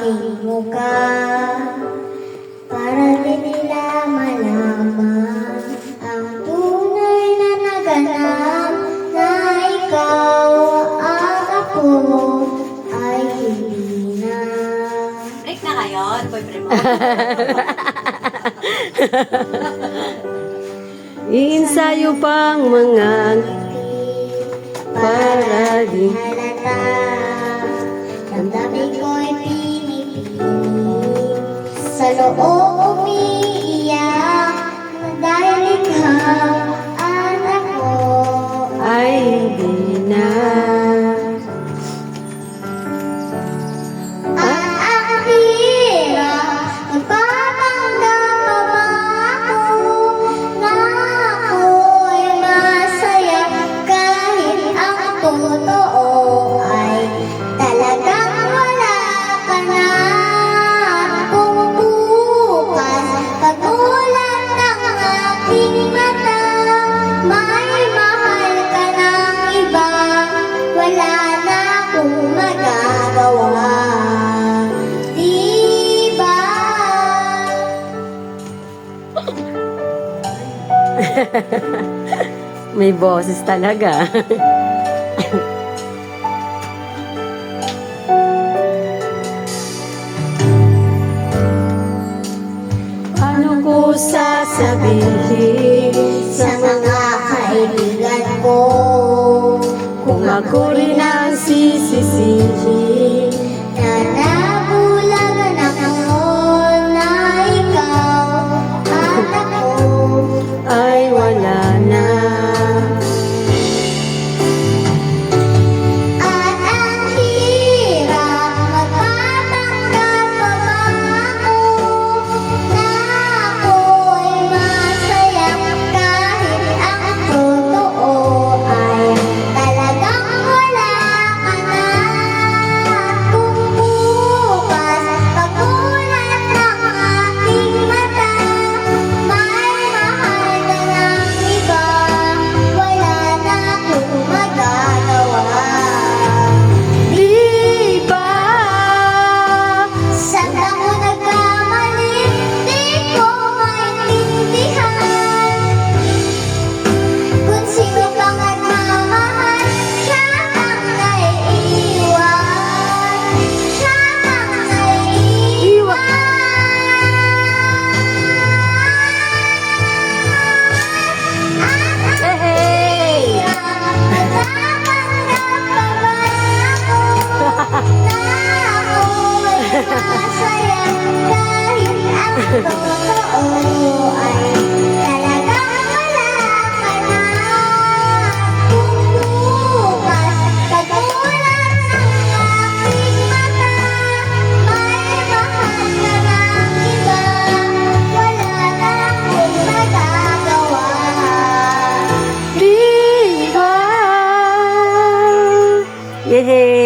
aking mukha para din nila malaman ang tunay na naganap na ikaw at ako ay hindi na. Break na kayo, boyfriend mo. Iinsayo pang mga para di halata. Damdamin ko'y pinipinig sa loob umiiyak dahil ikaw at ako ay hindi na. at ang hirap magpapanggap pa ba ako na ako'y masaya kahit ang totoo ay talagang wala ka na. Kung bukas pagmulat ng aking mata may mahal ka ng iba, wala na akong magagawa. Diba? May boses talaga. Paano ko sasabihin Sa mga kaibigan ko kung ako rin ang sisisihin? na nabulagan ako na ikaw at ako Ay wala na. at ang hirap magpapanggap pa ba ako na ako'y masaya kahit ang totoo ay talagang wala ka na. Kung bukas pagmulat ng aking mata may mahal ka ng iba, wala na akong magagawa. Di ba? Saan ako nagkamali? Di ko maintindihan. Kung sino pang nagmamahal, siya ang naiiwan. Siya ang naiiwan. At ang Hey! magpapanggap pa ba ako na ako'y masaya kahit ang totoo ay talagang wala ka na. Kung bukas pagmulat ng aking mata may mahal ka ng iba, wala na akong magagawa. Di ba? Yehey!